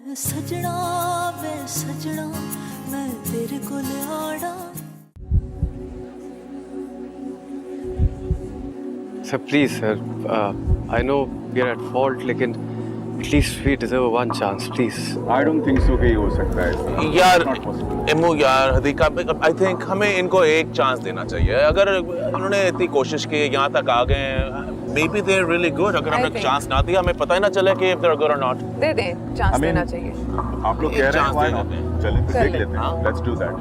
सजना वे सजना मैं तेरे को आड़ा। Sir, please, sir. I know we are at fault, लेकिन at least we deserve one chance, please. I don't think so कि ये हो सकता है। यार It's not possible. इमू यार हदीका आई थिंक हमें इनको एक चांस देना चाहिए। अगर इन्होंने इतनी कोशिश की यहाँ तक आ गए maybe they are really good. अगर हमने चांस ना दिया हमें पता ही ना चले कि इफ दे आर गुड और नॉट। दे दें चांस देना चाहिए। आप लोग कह रहे हैं why not? चलें तो देख लेते हैं। Let's do that.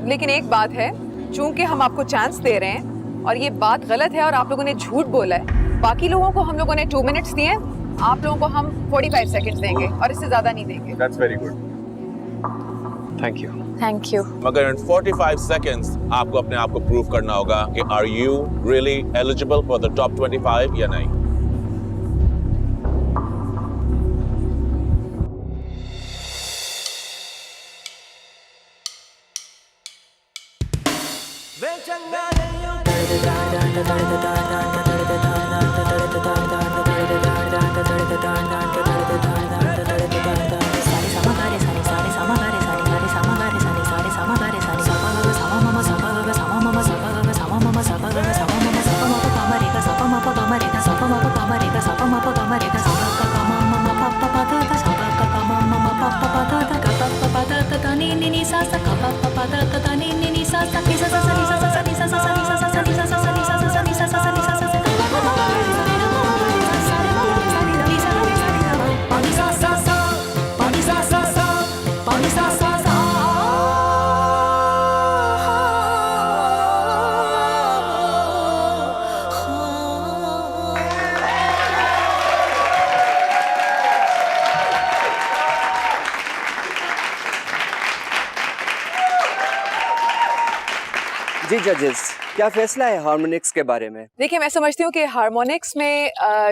लेकिन एक बात है, चूंकि हम आपको चांस दे रहे हैं और ये बात गलत है और आप लोगों ने झूठ बोला है, बाकी लोगों को हम लोगों ने 2 मिनट्स दिए हैं, आप लोगों को हम 45 सेकंड्स देंगे और इससे ज्यादा नहीं देंगे। That's very good. Thank you. Thank you. मगर इन 45 सेकंड्स आपको अपने आप को प्रूव करना होगा कि are you really eligible for the top 25 या नहीं। जी जजेस, क्या फैसला है हार्मोनिक्स के बारे में? देखिए, मैं समझती हूँ कि हार्मोनिक्स में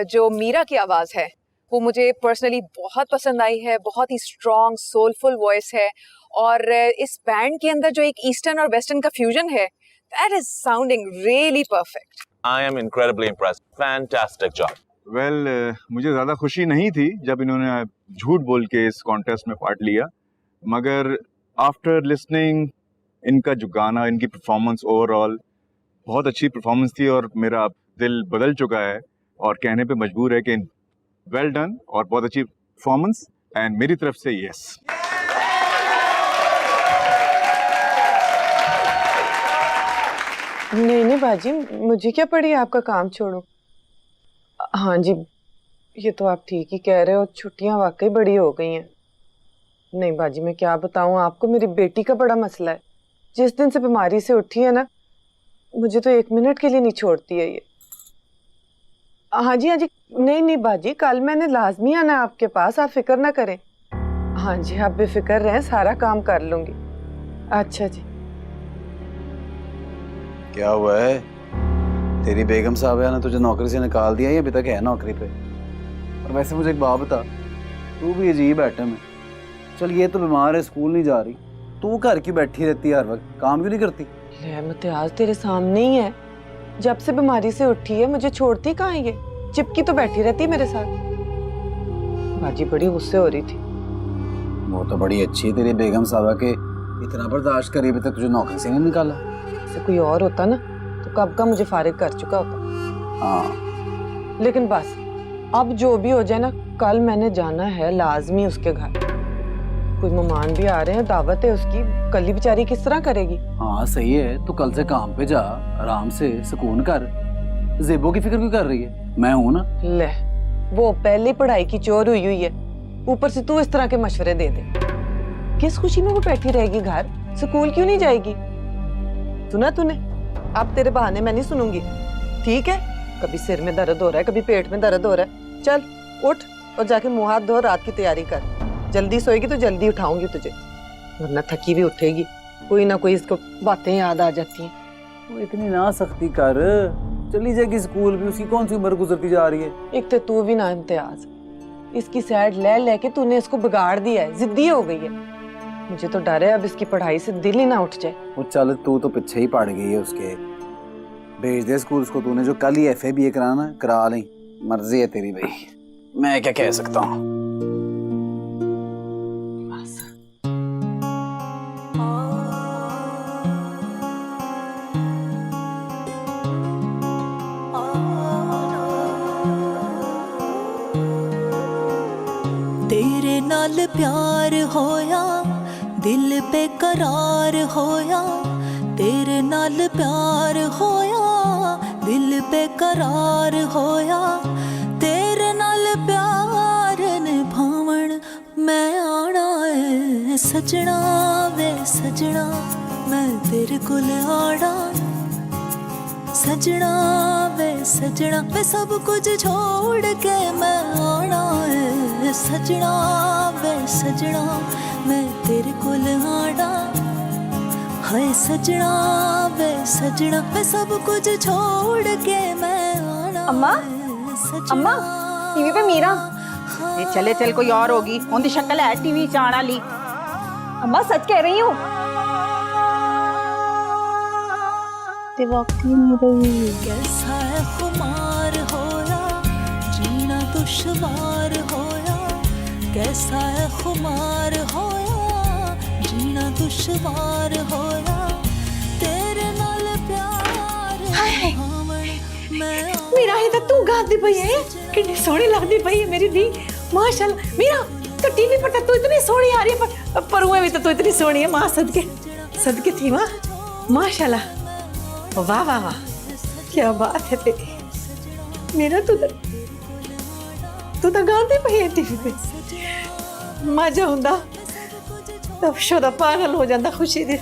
जो मीरा की आवाज है वो मुझे पर्सनली बहुत पसंद आई है। बहुत ही स्ट्रॉन्ग सोलफुल वॉइस है और इस बैंड के अंदर जो एक ईस्टर्न और वेस्टर्न का फ्यूजन है, that is sounding really perfect. I am incredibly impressed. Fantastic job. Well, मुझे ज़्यादा खुशी नहीं थी जब इन्होंने झूठ बोल के इस कॉन्टेस्ट में पार्ट लिया, मगर आफ्टर लिसनिंग इनका जो गाना, इनकी परफॉर्मेंस ओवरऑल बहुत अच्छी परफॉर्मेंस थी और मेरा दिल बदल चुका है और कहने पे मजबूर है कि वेल डन और बहुत अच्छी परफॉर्मेंस एंड मेरी तरफ से यस। नहीं बाजी, मुझे क्या पड़ी आपका काम छोड़ो। हाँ जी, ये तो आप ठीक ही कह रहे हो, छुट्टियां वाकई बड़ी हो गई हैं। नहीं बाजी, मैं क्या बताऊं आपको, मेरी बेटी का बड़ा मसला है। जिस दिन से बीमारी से उठी है ना, मुझे तो 1 मिनट के लिए नहीं छोड़ती है ये। हाँ जी नहीं बाजी, कल मैंने लाजमी आना आपके पास, आप फिक्र ना करें। हाँ जी, आप बेफिक्र रहें, सारा काम कर लूंगी। अच्छा जी। क्या हुआ है? तेरी बेगम साहब ने तुझे नौकरी से निकाल दिया या अभी तक है नौकरी पे? और वैसे मुझे एक बात बता, तू भी अजीब आइटम है। चल ये तो बीमार है, स्कूल नहीं जा रही, तू घर क्यों बैठी रहती है हर वक्त, काम क्यों नहीं करती? इम्तियाज तेरे सामने ही है, जब से बीमारी से उठी है मुझे छोड़ती कहाँ है ये, चिपकी तो बैठी रहती है मेरे साथ। बाजी बड़ी गुस्से हो रही थी। वो तो बड़ी अच्छी है तेरी बेगम साहबा के, इतना बर्दाश्त करी, अभी तक तुझे नौकरी से नहीं निकाला। से कोई और होता ना तो कब का मुझे फारिग कर चुका होता। हाँ, लेकिन बस अब जो भी हो जाए ना, कल मैंने जाना है लाजमी उसके घर। कोई मेहमान भी आ रहे हैं, दावत है उसकी, कल ही बेचारी किस तरह करेगी। हाँ सही है, तू कल से काम पे जा, आराम से सुकून कर। जेबो की फिक्र क्यों कर रही है? मैं हूं ना। ले, वो पहले पढ़ाई की चोर हुई है, ऊपर से तू इस तरह के मशवरे दे दे। किस खुशी में वो बैठी रहेगी घर, स्कूल क्यों नहीं जाएगी? सुना तूने? अब तेरे बहाने मैं नहीं सुनूंगी, ठीक है? कभी सिर में दर्द हो रहा है, कभी पेट में दर्द हो रहा है, चल उठ और जाके मुंह हाथ धो, रात की तैयारी कर। जल्दी सोएगी तो जल्दी उठाऊंगी तुझे, वरना थकी भी उठेगी, कोई ना कोई इसको बातें याद आ जाती हैं। वो इतनी ना सख्ती कर, चली जाएगी स्कूल भी, उसकी कौन सी उम्र गुजरती जा रही है। एक तो तू भी ना इम्तियाज, इसकी साइड ले लेके तूने इसको बिगाड़ दिया है, जिद्दी हो गई है। मुझे तो डर है अब इसकी पढ़ाई से दिल ही ना उठ जाए। वो चल, तू तो पीछे ही पड़ गई है उसके, भेज दे स्कूल उसको। तूने जो कल ही FA कराना करा ले, मर्जी है तेरी भाई, मैं क्या कह सकता हूँ। नाल प्यार होया दिल बेकरार होया तेरे नाल प्यार होया दिल बेकरार होया तेरे नाल प्यार निभावण मैं आना है सजना वे सजना मैं तेरे कोल आना सजना वे सब कुछ छोड़ के मैं आना है सजना वे सजना मैं तेरे कोल आना हाय सजना वे सब कुछ छोड़ के मैं आना अम्मा अम्मा टीवी पे मीरा ये चले चल कोई और होगी उनकी शक्ल है टीवी च आने वाली अम्मा सच कह रही हूँ कैसा है खुमार होया जीना दुश्वार होया कैसा है खुमार होया जीना दुश्वार होया तेरे नाल प्यार मीरा ही तो तू गाती पई है कितनी सोहनी लगती पई है मेरी दी माशाल्लाह मीरा तो टीवी पर तो तू इतनी सोहनी आ रही है पर हुए भी तो तू इतनी सोहनी है मां सदके थी मां माशाल्लाह वाह वाह वाह क्या बात है तेरी मेरा तू तो गाती पई है टीवी पे मजा हुंदा तब शोदा पागल हो जाता खुशी दे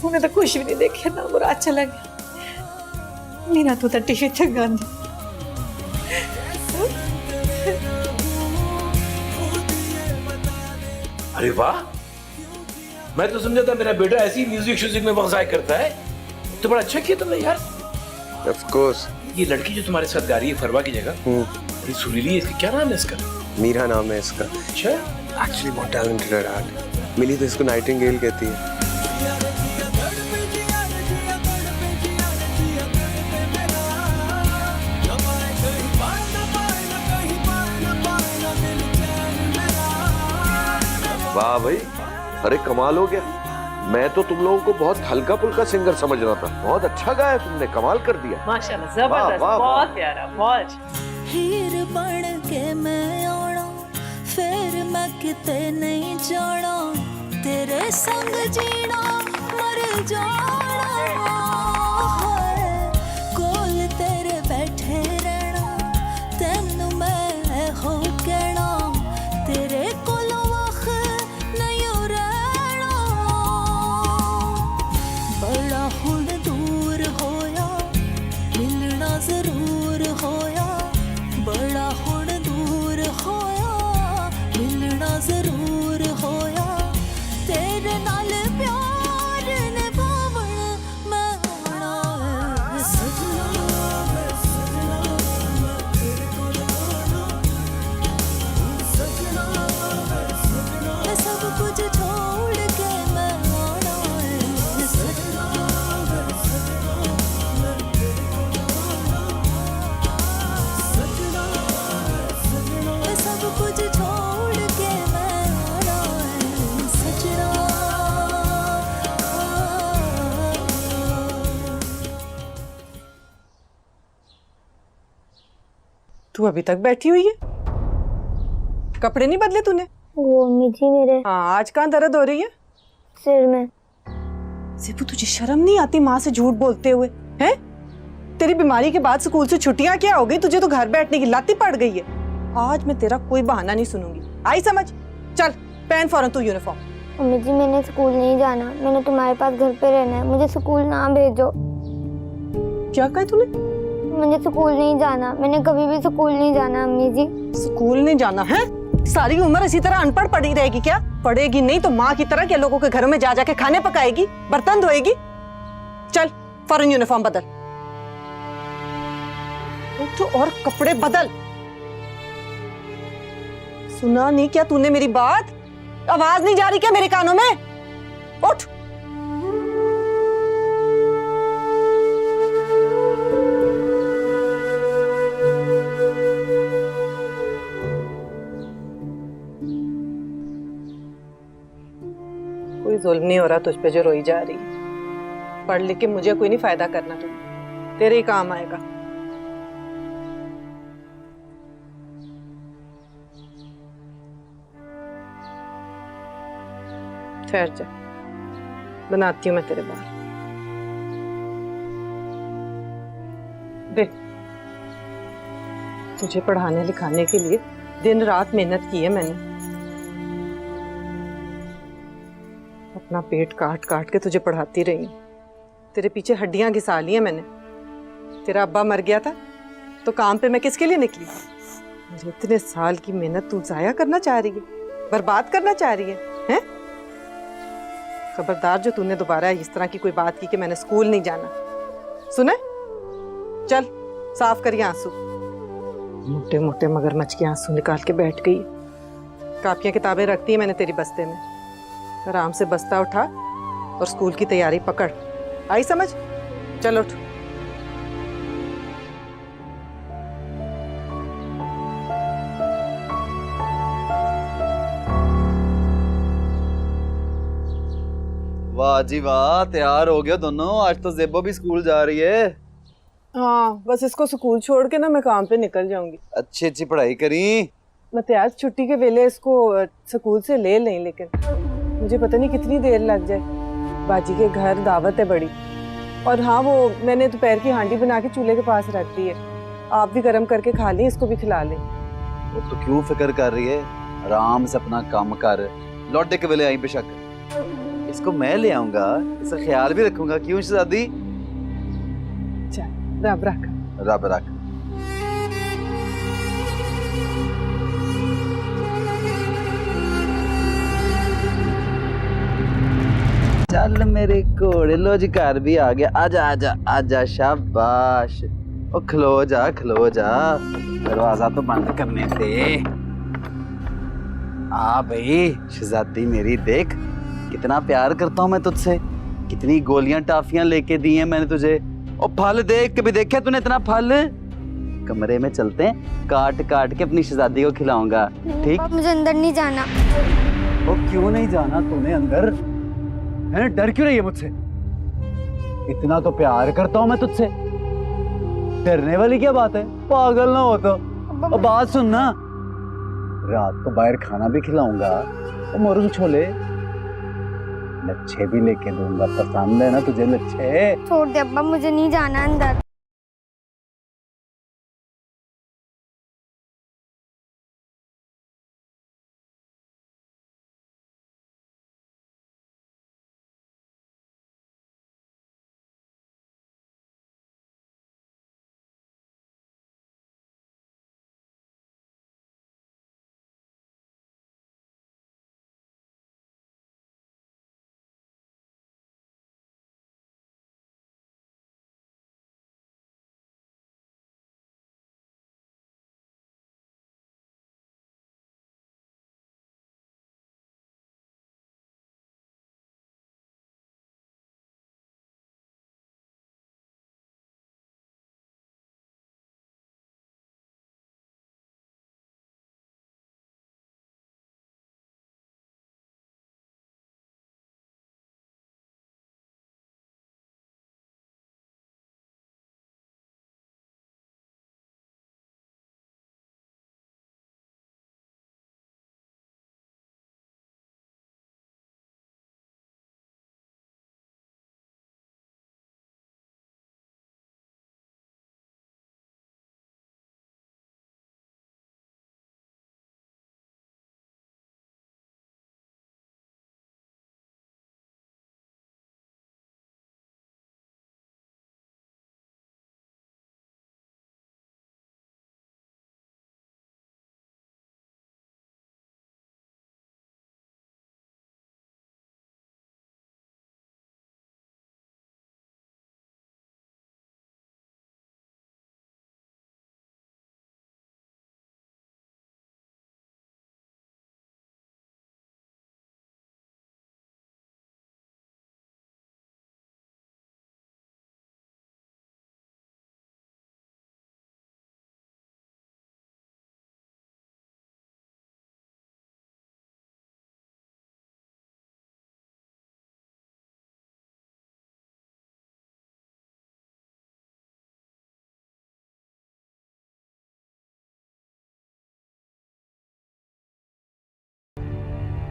उन्हें तो कुछ भी नहीं देखा ना बुरा अच्छा लगे मीरा तू तो टीवी तक गांधी अरे वाह मैं तो समझा था मेरा बेटा ऐसी म्यूजिक शूजिक में बहुत जायक करता है तो बड़ा अच्छा किया तुमने यार ऑफ कोर्स ये लड़की जो तुम्हारे साथ गा रही है फरवा की जगह बड़ी सुरीली है इसका क्या नाम है इसका मीरा नाम है इसका अच्छा एक्चुअली बहुत टैलेंटेड है यार मिली तो इसको नाइटिंगेल कहती है वाह भाई अरे कमाल हो गया मैं तो तुम लोगों को बहुत हल्का फुल्का सिंगर समझ रहा था बहुत अच्छा गाया तुमने कमाल कर दिया माशाल्लाह जबरदस्त बहुत प्यारा बहुत हीर बन के मैं आना फिर मैं किते नहीं जाना तेरे संग जीना मर जाना है कोल तेरे बैठे रहना तेनू मैं हो कहना तेरे कोलों वख नहीं रहना बड़ा हुण दूर होया मिलना जरूर होया बड़ा हुण दूर होया मिलना जरूर होया तेरे नाल प्यार निभावण मैं आना है सजना तेरे कोल आना सजना सब कुछ छोड़ के मैं आना है सजना सब कुछ छोड़ के मैं आना है सजना तू अभी तक बैठी हुई है कपड़े नहीं बदले तूने वो अम्मी जी मेरे हाँ आज कहाँ दर्द हो रही है सिर में सिपू तुझे शर्म नहीं आती माँ से झूठ बोलते हुए हैं तेरी बीमारी के बाद स्कूल से छुट्टियां क्या हो गई तुझे तो घर बैठने की लाती पड़ गई है आज मैं तेरा कोई बहाना नहीं सुनूंगी आई समझ चल पहन फौरन तू यूनिफॉर्म अम्मी जी मैंने स्कूल नहीं जाना मैंने तुम्हारे पास घर पे रहना है मुझे स्कूल ना भेजो क्या कहा तूने मुझे स्कूल नहीं जाना मैंने कभी भी स्कूल नहीं जाना अम्मी जी स्कूल नहीं जाना है सारी उम्र इसी तरह अनपढ़ पड़ी रहेगी क्या पढ़ेगी नहीं तो माँ की तरह के लोगों के घरों में जा जाके खाने पकाएगी बर्तन धोएगी चल फौरन यूनिफॉर्म बदल तो और कपड़े बदल सुना नहीं क्या तूने मेरी बात आवाज नहीं जा रही क्या मेरे कानों में उठ कोई जुल्म नहीं हो रहा तुझ पे जो रोई जा रही है पढ़ लिख के मुझे कोई नहीं फायदा करना तुम तेरे ही काम आएगा ठहर जा, बनाती हूँ मैं तेरे बाल। देख, तुझे पढ़ाने लिखाने के लिए दिन रात मेहनत की है मैंने, अपना पेट काट काट के तुझे पढ़ाती रही, तेरे पीछे हड्डियां घिसा ली हैं मैंने। तेरा अब्बा मर गया था तो काम पे मैं किसके लिए निकली? मुझे इतने साल की मेहनत तू जाया करना चाह रही है, बर्बाद करना चाह रही है? खबरदार जो तूने दोबारा इस तरह की कोई बात की कि मैंने स्कूल नहीं जाना, सुने? चल साफ करिए आंसू, मोटे मोटे मगरमच्छ के आंसू निकाल के बैठ गई। कापियां किताबें रखती है मैंने तेरी बस्ते में, आराम से बस्ता उठा और स्कूल की तैयारी पकड़। आई समझ? चल उठ। वाह जी वाह, तैयार हो गया दोनों। आज तो जेबो भी स्कूल जा रही है। हाँ, बस इसको स्कूल छोड़ के ना मैं काम पे निकल जाऊंगी। अच्छी अच्छी पढ़ाई करी। मैं तो आज छुट्टी के वेले इसको स्कूल से ले लें, लेकिन मुझे पता नहीं कितनी देर लग जाए। बाजी के घर दावत है बड़ी, और हाँ वो मैंने दोपहर की हांडी बना के चूल्हे के पास रख दी है, आप भी गर्म करके खा लें, इसको भी खिला लें। वो तो क्यों फिक्र कर रही है, आराम से अपना काम कर। लौटे के वेले आई बेशक, इसको मैं ले आऊंगा, इसका ख्याल भी रखूंगा। क्यों शहजादी? चल रब रख। रब रख। चल मेरे घोड़े, लो जी घर भी आ गया। आजा आजा आजा, शाबाश। ओ खलो जा खलो जा, दरवाजा तो बंद करने दे। आ भाई शहजादी मेरी, देख कितना प्यार करता हूँ मैं तुझसे, कितनी गोलियां टाफियां लेके दी हैं मैंने तुझे। और फल देख, कभी देखा तूने इतना फल? कमरे में चलते हैं, काट काट के अपनी शहजादी को खिलाऊंगा, ठीक? मुझे अंदर नहीं जाना। वो क्यों नहीं जाना तूने अंदर? है डर क्यों रही है मुझसे? इतना तो प्यार करता हूं मैं तुझसे, डरने वाली क्या बात है? पागल ना हो तो। और बात सुन ना, रात को बाहर खाना भी खिलाऊंगा, और मुर्ग छोले लच्छे भी लेके दूंगा। पसंद है ना तुझे लच्छे? छोड़ दे अब्बा, मुझे नहीं जाना अंदर।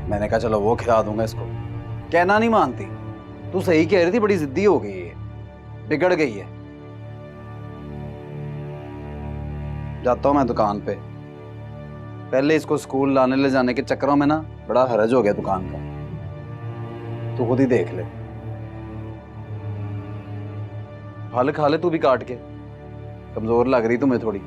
मैंने कहा चलो वो खिला दूंगा इसको, कहना नहीं मानती। तू सही कह रही थी, बड़ी जिद्दी हो गई है, बिगड़ गई है। जाता हूं मैं दुकान पे। पहले इसको स्कूल लाने ले जाने के चक्करों में ना बड़ा हरज हो गया दुकान का, तू खुद ही देख ले। फल खा ले तू भी काट के, कमजोर लग रही तुम्हें थोड़ी।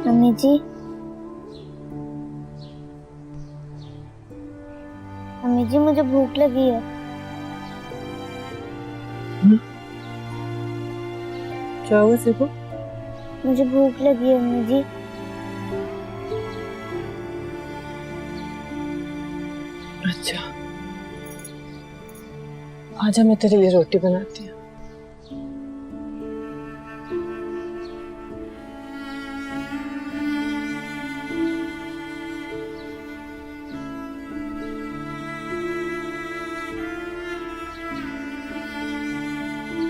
मम्मी जी, मम्मी जी मुझे भूख लगी है। क्या हुआ सिर्फ? मुझे भूख लगी है मम्मी जी। अच्छा, आजा मैं तेरे लिए रोटी बनाती हूँ।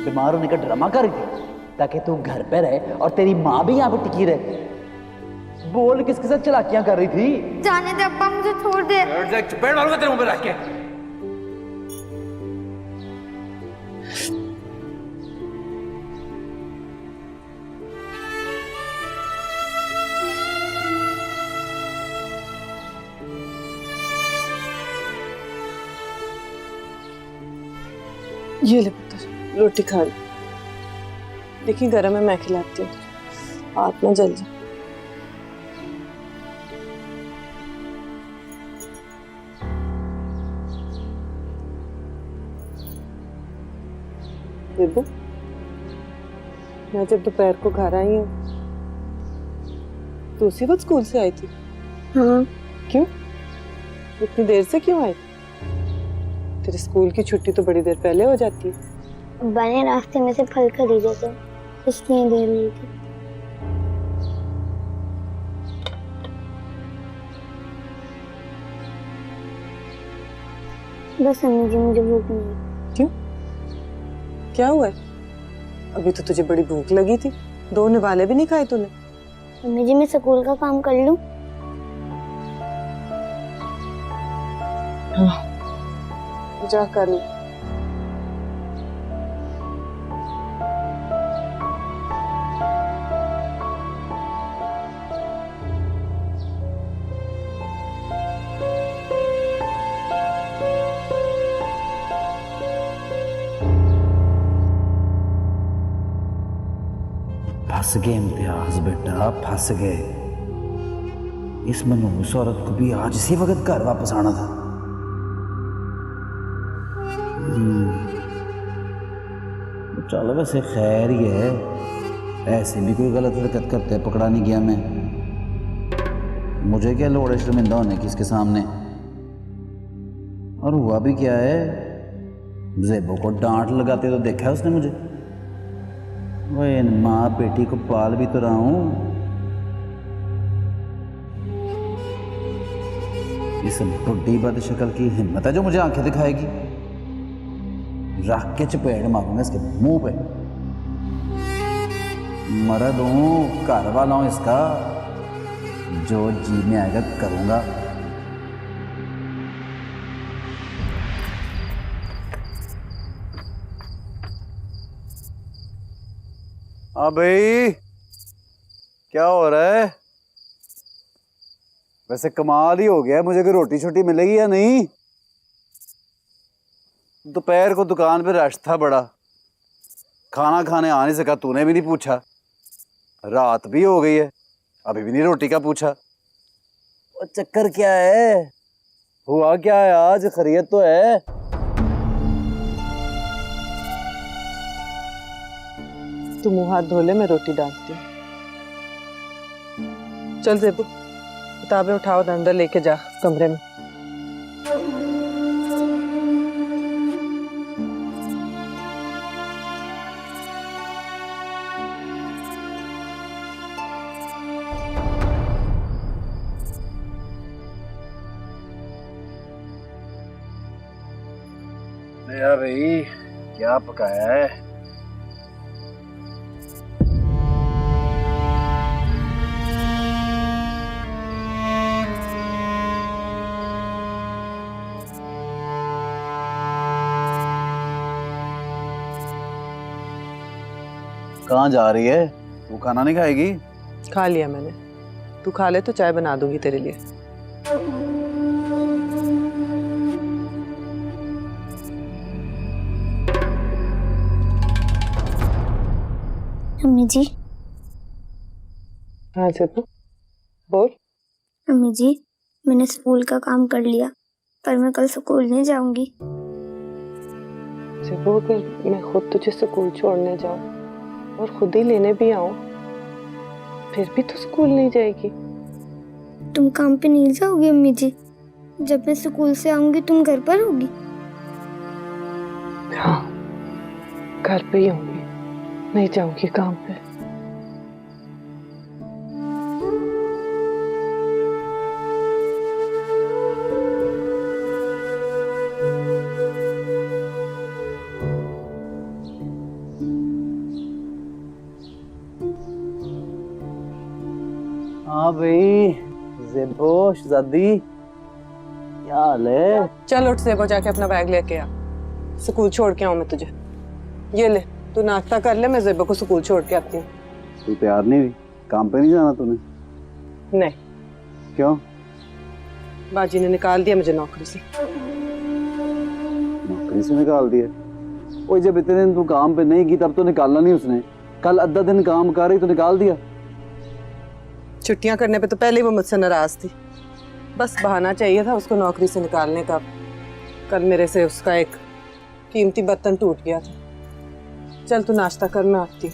बीमार होने का ड्रामा कर रही थी ताकि तू घर पे रहे और तेरी माँ भी यहाँ पे टिकी रहे। बोल किसके साथ चलाकियां कर रही थी? जाने दे अब्बा, मुझे छोड़ दे। चपेट मारूंगा तेरे मुंह पे रख के। ये ले पुत्र, रोटी खा ले। देखिए गरम है, मैं खिलाती हूँ, हाथ में जल जाए। बेबू, मैं जब दोपहर को घर आई हूँ तो उसी वक्त स्कूल से आई थी। हाँ। क्यों? इतनी देर से क्यों आई? तेरे स्कूल की छुट्टी तो बड़ी देर पहले हो जाती है। अब्बा ने रास्ते में से फल खरीदे थे, इसलिए देर हुई थी। बस अम्मी जी मुझे भूख नहीं है। क्यों? क्या हुआ है? अभी तो तुझे बड़ी भूख लगी थी, 2 निवाले भी नहीं खाए तूने। अम्मी जी मैं स्कूल का काम कर लूं? हाँ, जा कर लो। फंस गए इम्तियाज बेटा, फंस गए। इस मनहूस औरत को भी आज इसी वक्त घर वापस आना था। चलो वैसे खैर ही है, ऐसे भी कोई गलत हरकत करते पकड़ा नहीं गया मैं। मुझे क्या लोड़ है शर्मिंदा होने की इसके सामने। और हुआ भी क्या है, ज़ेबो को डांट लगाते तो देखा है उसने मुझे। वही माँ बेटी को पाल भी तो रहा हूं। इस बुढ़ी बद शक्ल की हिम्मत है जो मुझे आंखें दिखाएगी। रख के चपेट मारूंगा इसके मुंह पे। मर्द हूं, घर वाला हूं इसका, जो जी में आएगा करूंगा। हाँ भाई, क्या हो रहा है? वैसे कमाल ही हो गया, मुझे कोई रोटी छोटी मिलेगी या नहीं? दोपहर को दुकान पे रश था बड़ा, खाना खाने आ नहीं सका, तूने भी नहीं पूछा। रात भी हो गई है, अभी भी नहीं रोटी का पूछा। और चक्कर क्या है, हुआ क्या है आज? खैरियत तो है? तू मुंह हाथ धो ले, मैं रोटी डालती हूँ। चल ज़ेबू, किताबें उठाओ, अंदर लेके जा कमरे में। यार भाई क्या पकाया है? कहाँ जा रही है? वो खाना नहीं खाएगी? खा लिया मैंने, तू खा ले तो चाय बना दूंगी तेरे लिए। अम्मी जी। हाँ ज़ेबू बोल। अम्मी जी, मैंने स्कूल का काम कर लिया, पर मैं कल स्कूल नहीं जाऊंगी। ज़ेबू अगर मैं खुद तुझे स्कूल छोड़ने जाऊँ और खुद ही लेने भी आऊँ, फिर भी तो स्कूल नहीं जाएगी। तुम काम पे नहीं जाओगी अम्मी जी? जब मैं स्कूल से आऊंगी तुम घर पर होगी? हाँ, घर पे ही होंगी, नहीं जाऊंगी काम पे। हाँ भाई, ज़ेबो शहजादी क्या हाल है? चल उठ ज़ेबो, जाके अपना बैग लेके आ, स्कूल छोड़ के आऊँ मैं तुझे। ये ले, तू नाश्ता कर ले, मैं ज़ेबो को स्कूल छोड़ के आती हूँ। तू तैयार नहीं हुई? काम पे नहीं जाना तूने? नहीं। क्यों? बाजी ने निकाल दिया मुझे नौकरी से। नौकरी से निकाल दिया? वो जब इतने दिन तू काम पे नहीं की तब तो निकालना नहीं उसने, कल आधा दिन काम कर रही तो निकाल दिया। छुट्टियां करने पे तो पहले ही वो मुझसे नाराज थी, बस बहाना चाहिए था उसको नौकरी से निकालने का। कल मेरे से उसका एक कीमती बर्तन टूट गया था। चल तू नाश्ता कर, मैं आती।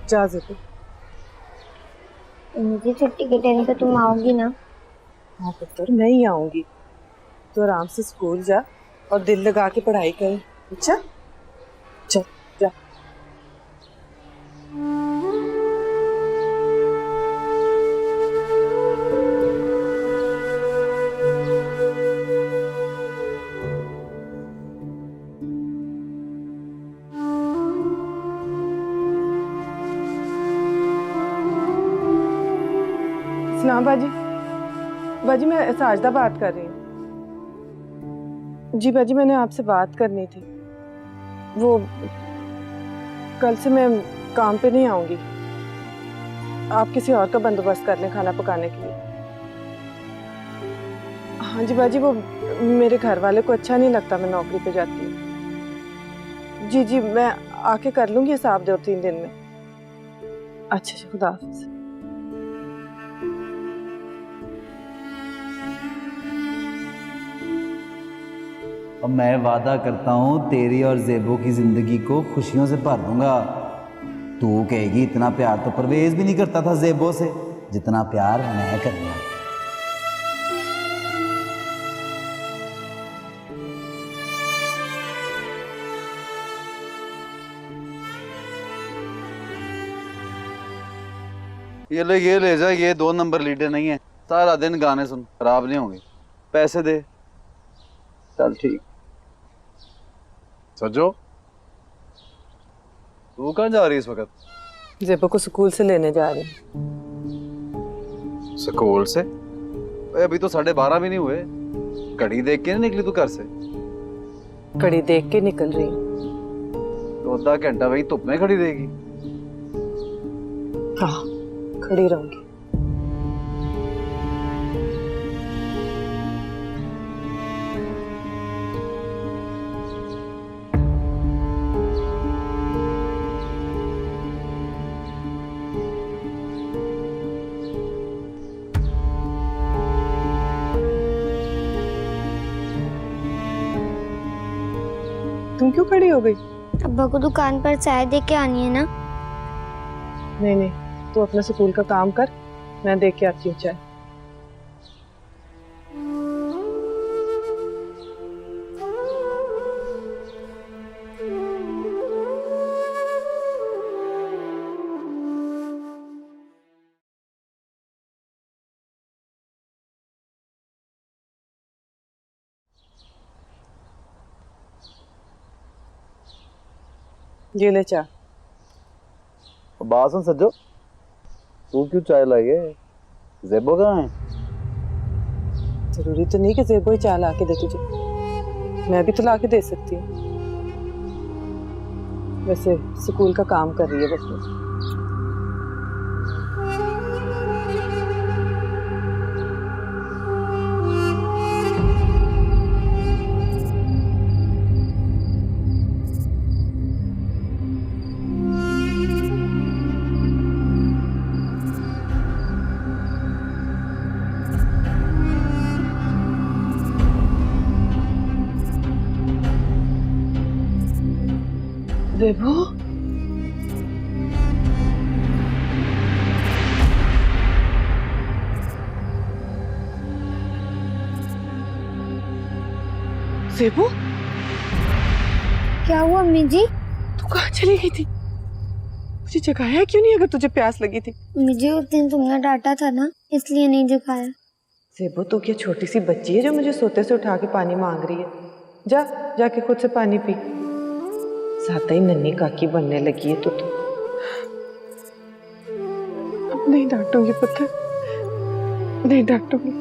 जा ज़ेबू। मुझे छुट्टी के टाइम पे तुम आओगी ना? हाँ पुत्र, मैं ही आऊंगी। तो आराम से स्कूल जा और दिल लगा के पढ़ाई कर। अच्छा चल जा। सलाम बाजी। बाजी मैं साजदा बात कर रही हूँ। जी बाजी, मैंने आपसे बात करनी थी। वो कल से मैं काम पे नहीं आऊंगी, आप किसी और का बंदोबस्त कर लें खाना पकाने के लिए। हाँ जी बाजी, वो मेरे घर वाले को अच्छा नहीं लगता मैं नौकरी पे जाती हूँ। जी जी, मैं आके कर लूंगी हिसाब 2-3 दिन में। अच्छा जी, खुदा हाफिज़। अब मैं वादा करता हूँ तेरी और ज़ेबो की जिंदगी को खुशियों से भर दूंगा। तू कहेगी इतना प्यार तो परवेज भी नहीं करता था ज़ेबो से जितना प्यार मैं करता। ये ले जा, ये 2 नंबर लीडर नहीं है, सारा दिन गाने सुन, खराब नहीं होंगे। पैसे दे। चल ठीक। सजो, तू कहाँ जा रही है इस वक्त? ज़ेबो को स्कूल से लेने जा रही हूँ। स्कूल से? अभी तो 12:30 भी नहीं हुए, घड़ी देख के नहीं निकली तू घर से? घड़ी देख के निकल रही हूँ। तो आधा घंटा वही धुप में खड़ी रहेगी? हाँ, खड़ी रहूंगी। तुम क्यों खड़ी हो गई? अब्बा को दुकान पर चाय दे के आनी है ना। नहीं नहीं, तू अपना स्कूल का काम कर, मैं देख के आती हूँ चाय। ये ले चाय। बात सुन सज्जो, तू क्यों चाय लाई है? ज़ेबो कहाँ है? जरूरी तो नहीं कि ज़ेबो ही चाय ला के दे तुझे, मैं भी तो ला के दे सकती हूँ। वैसे स्कूल का काम कर रही है बस वो। ज़ेबो, ज़ेबो, क्या हुआ अम्मी जी? तू कहाँ चली गई थी? मुझे जगाया क्यों नहीं अगर तुझे प्यास लगी थी? मुझे उस दिन तुमने डांटा था ना, इसलिए नहीं जगाया। ज़ेबो, तू क्या छोटी सी बच्ची है जो मुझे सोते से उठा के पानी मांग रही है? जा जाके खुद से पानी पी। ज्यादा ही नन्ही काकी बनने लगी है तू तो। अब नहीं डांटूंगी पुत्र, नहीं डांटूंगी।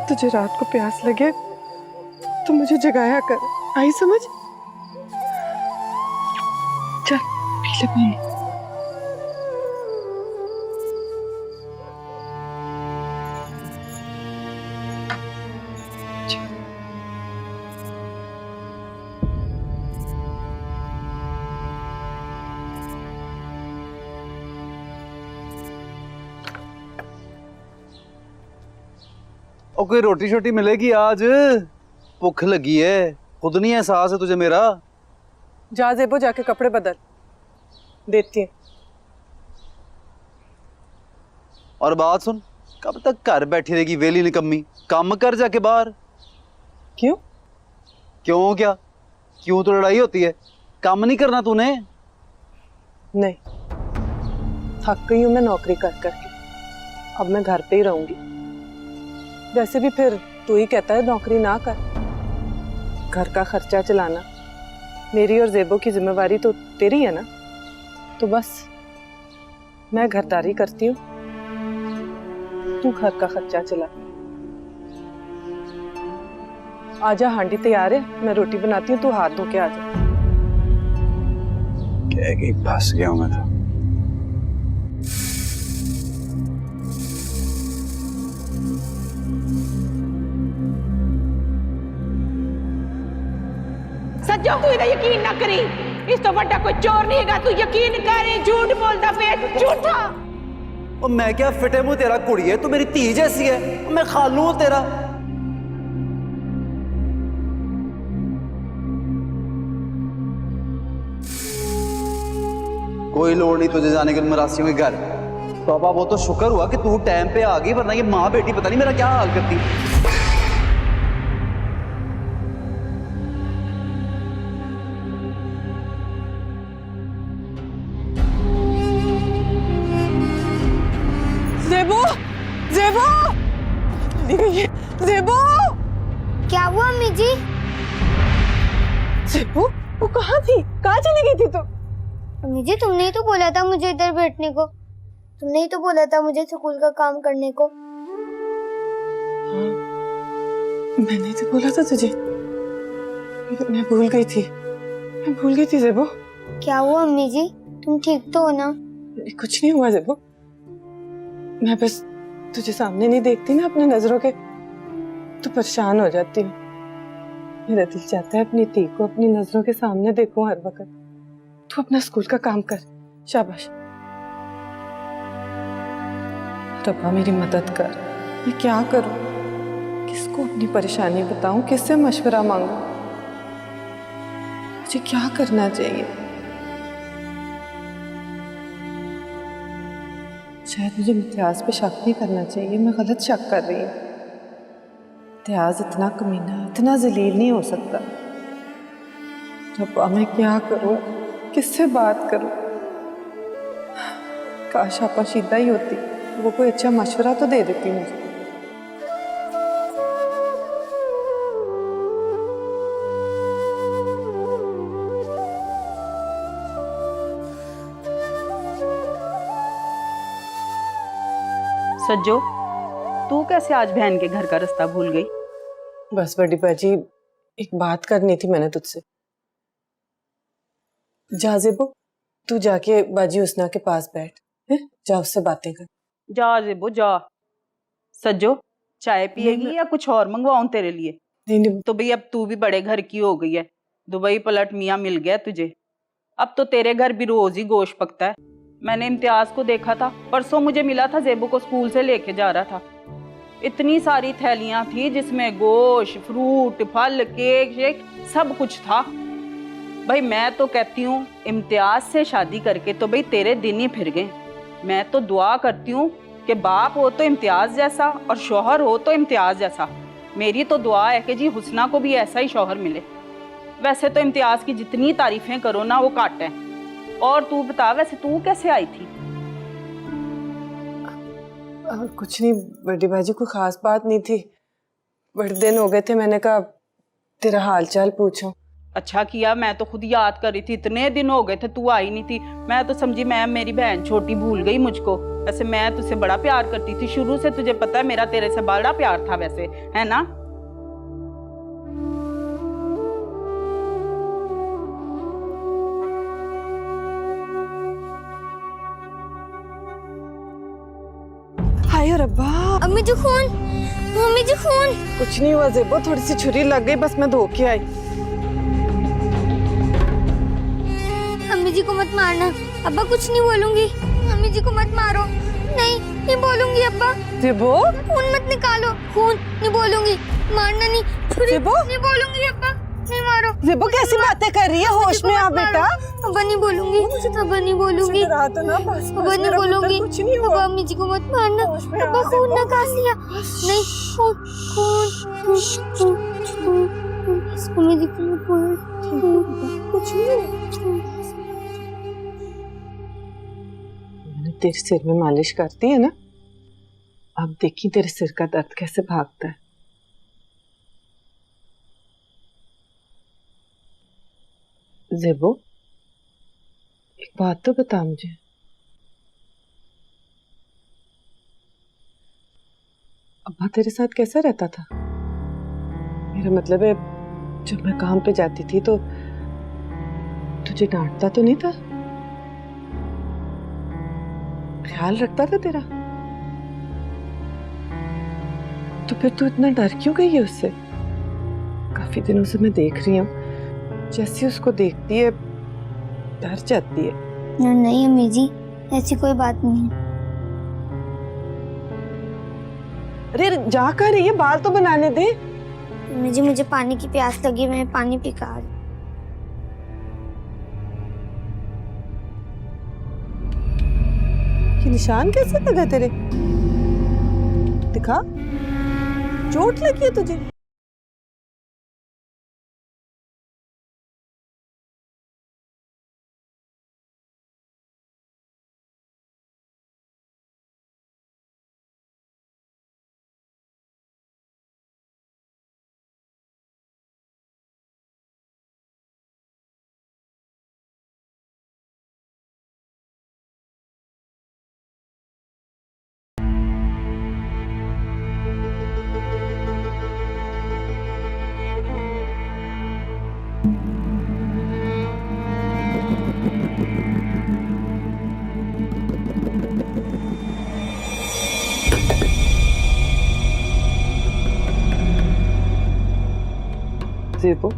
तुझे रात को प्यास लगे तो मुझे जगाया कर, आई समझ? चल पी ले पानी। और कोई रोटी शोटी मिलेगी आज? भूख लगी है, खुद नहीं एहसास है तुझे मेरा? जा ज़ेबो, जाके कपड़े बदल, देती है। और बात सुन, कब तक घर बैठी रहेगी वेली निकम्मी? काम कर जाके बाहर। क्यों? क्यों क्या? क्यों तो लड़ाई होती है, काम नहीं करना तूने? नहीं, थक गई हूं मैं नौकरी कर करके, अब मैं घर पे ही रहूंगी। वैसे भी फिर तू ही कहता है नौकरी ना कर। घर का खर्चा चलाना मेरी और ज़ेबो की जिम्मेवारी तो तेरी है ना, तो बस मैं घरदारी करती हूँ, तू घर का खर्चा चला। आजा, हांडी तैयार है, मैं रोटी बनाती हूँ, तू हाथ धो के आ जा। कहेगी फंस गया हूं मैं तो। सज्जो, तू इधर यकीन ना करी, इस तो बड़ा कोई चोर नहीं है, तू यकीन करे, झूठ बोलता पे झूठा। और मैं क्या फिटे मुंह तेरा कुड़ी है? तू मेरी धी जैसी है, मैं खालू हूं तेरा। कोई लोड़ नहीं तुझे जाने के मरासियों के घर। बाबा वो तो शुक्र हुआ कि तू टाइम पे आ गई, वरना ये माँ बेटी पता नहीं मेरा क्या हाल करती। ज़ेबो, ज़ेबो, ज़ेबो, क्या हुआ अम्मी जी? ज़ेबो, वो कहाँ थी? कहाँ चली गई थी तू? अम्मी जी, तुमने ही तो बोला था मुझे इधर बैठने को, तुमने ही तो बोला था मुझे स्कूल का काम करने को। हाँ, मैंने तो बोला था तुझे, मैं भूल गई थी, ज़ेबो। क्या हुआ अम्मी जी, तुम ठीक तो हो ना? कुछ नहीं हुआ ज़ेबो, मैं बस तुझे सामने नहीं देखती ना अपनी नजरों के तो परेशान हो जाती हूँ। मेरा दिल चाहता है अपनी धी को अपनी नजरों के सामने देखूं हर वक्त। तू अपना स्कूल का काम कर, शाबाश। रब्बा मेरी मदद कर, मैं क्या करूं? किसको अपनी परेशानी बताऊं, किससे मशवरा मांगूं? मुझे क्या करना चाहिए? शायद मुझे इम्तियाज पे शक नहीं करना चाहिए, मैं गलत शक कर रही हूँ। इम्तियाज इतना कमीना, इतना जलील नहीं हो सकता। रब्बा मैं क्या करूं, किससे बात करूं? काश आपा शीदा ही होती, वो कोई अच्छा मशवरा तो दे देती मुझे। सज्जो, तू कैसे आज बहन के घर का रास्ता भूल गई? बस बड़ी बाजी, एक बात करनी थी मैंने तुझसे। जा ज़ेबो, तू जाके बाजी हुस्ना के पास बैठ, है? जा उससे बातें कर। जा ज़ेबो जा। सज्जो, चाय पिएगी या कुछ और मंगवाऊं तेरे लिए? नहीं। तो भाई अब तू भी बड़े घर की हो गई है, दुबई पलट मियाँ मिल गया तुझे। अब तो तेरे घर भी रोज ही गोश्त पकता है। मैंने इम्तियाज को देखा था, परसों मुझे मिला था, ज़ेबो को स्कूल से लेके जा रहा था। इतनी सारी थैलियां थी जिसमें गोश्त, फ्रूट, फल, केक शेक सब कुछ था। भाई मैं तो कहती हूँ इम्तियाज से शादी करके तो भाई तेरे दिन ही फिर गए। मैं तो दुआ करती हूँ कि बाप हो तो इम्तियाज जैसा और शौहर हो तो इम्तियाज जैसा। मेरी तो दुआ है कि जी हुस्ना को भी ऐसा ही शौहर मिले। वैसे तो इम्तियाज की जितनी तारीफें करो ना वो घट है। और तू बता, वैसे तू कैसे आई थी? कुछ नहीं बड़ी बाजी, कोई खास बात नहीं थी। बड़े दिन हो गए थे, मैंने कहा तेरा हाल चाल पूछो। अच्छा किया, मैं तो खुद याद कर रही थी, इतने दिन हो गए थे तू आई नहीं थी। मैं तो समझी मैं मेरी बहन छोटी भूल गई मुझको। वैसे मैं तुझसे बड़ा प्यार करती थी शुरू से, तुझे पता है मेरा तेरे से बड़ा प्यार था वैसे, है ना? हाय रब्बा, अम्मी जी खून, मम्मी जी खून। कुछ नहीं हुआ ज़ेबो, थोड़ी सी छुरी लग गई, बस मैं धो के आई। अम्मी जी को मत मारना, अब्बा कुछ नहीं बोलूंगी। अम्मी जी को मत मारो। नहीं बोलूंगी अब्बा। ज़ेबो, खून मत निकालो, खून नहीं बोलूंगी, मारना नहीं। छुरी नहीं बोलूंगी अब्बा, नहीं मारो। ज़ेबो कैसी बातें कर रही है, होश में आ बेटा। अब्बा नहीं बोलूंगी, अब्बा नहीं बोलूंगी, अब्बा नहीं बोलूंगी। अब्बा अम्मी जी को मत मारना, अब्बा खून ना कास लिया। नहीं खून अम्मी जी को मत मारना, कुछ नहीं। तेरे सिर में मालिश करती है ना, अब देखी तेरे सिर का दर्द कैसे भागता है। ज़ेबो, एक बात तो बता मुझे, अब्बा तेरे साथ कैसा रहता था? मेरा मतलब है जब मैं काम पे जाती थी तो तुझे डांटता तो नहीं था? ख्याल रखता था तेरा? तो फिर तू इतना डर क्यों गई है उससे? काफी दिनों से मैं देख रही हूँ, जैसे उसको देखती है डर जाती है। नहीं अम्मी जी, ऐसी कोई बात नहीं है। अरे जा कर रही है, बाल तो बनाने दे। अम्मी जी मुझे पानी की प्यास लगी, मैं पानी पी कर आ रही। ये निशान कैसे लगा तेरे? दिखा, चोट लगी है तुझे? ज़ेबो,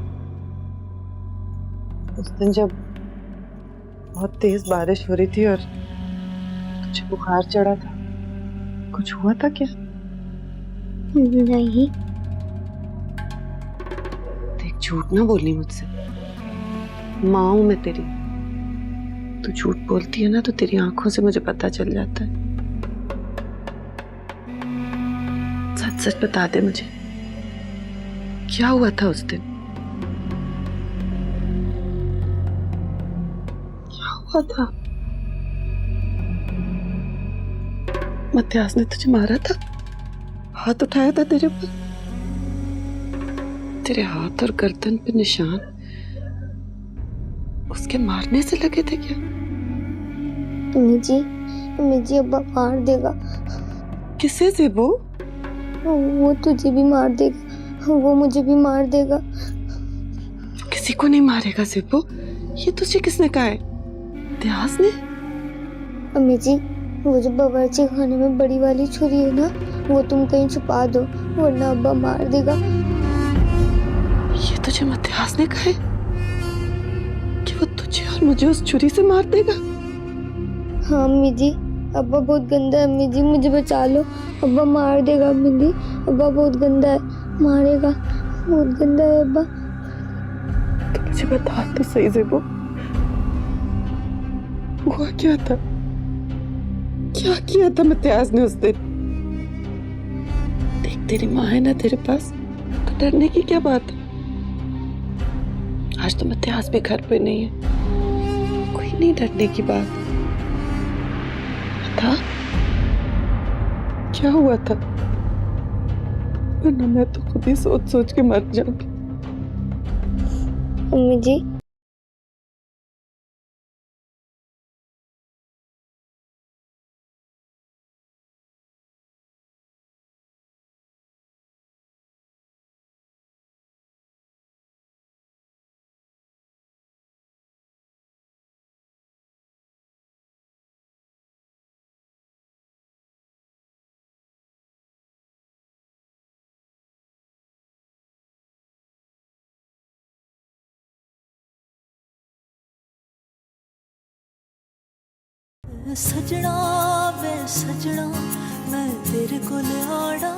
उस दिन जब बहुत तेज बारिश हो रही थी और मुझे बुखार चढ़ा था, कुछ हुआ था क्या? नहीं। देख, झूठ ना बोलनी मुझसे। माँ हूं मैं तेरी। तू झूठ बोलती है ना तो तेरी आंखों से मुझे पता चल जाता है। सच सच बता दे मुझे, क्या हुआ था उस दिन? क्या हुआ था? मत्यास ने तुझे मारा था? हाथ उठाया था तेरे पर? तेरे हाथ और गर्दन पे निशान उसके मारने से लगे थे क्या? अम्मी जी अब्बा मार देगा। किसे ज़ेबो? वो तुझे भी मार देगा, वो मुझे भी मार देगा। किसी को नहीं मारेगा ज़ेबो। ये तुझे किसने कहा है? इतिहास ने? अम्मी जी, वो जो बावर्ची खाने में बड़ी वाली छुरी है ना, वो तुम कहीं छुपा दो, वरना अब्बा मार देगा। ये तुझे मत्यास ने कहा है कि वो तुझे और मुझे उस छुरी से मार देगा? हाँ अम्मी जी, अब्बा बहुत गंदा है। अम्मी जी मुझे बचा लो, अब्बा मार देगा। अम्मी जी अब्बा बहुत गंदा है, मारेगा, बहुत गंदा है अब्बा। तो मुझे बता तो सही ज़ेबो, हुआ क्या था? क्या किया था मत्यास ने उस दिन? देख, तेरी माँ है ना तेरे पास, तो डरने की क्या बात है? आज तो मत्यास भी घर पे नहीं है, कोई नहीं डरने की बात। था क्या हुआ था? वरना मैं तो खुद ही सोच सोच के मर जाऊंगी। अम्मी जी सजना वे सजना मैं तेरे कोल आड़ा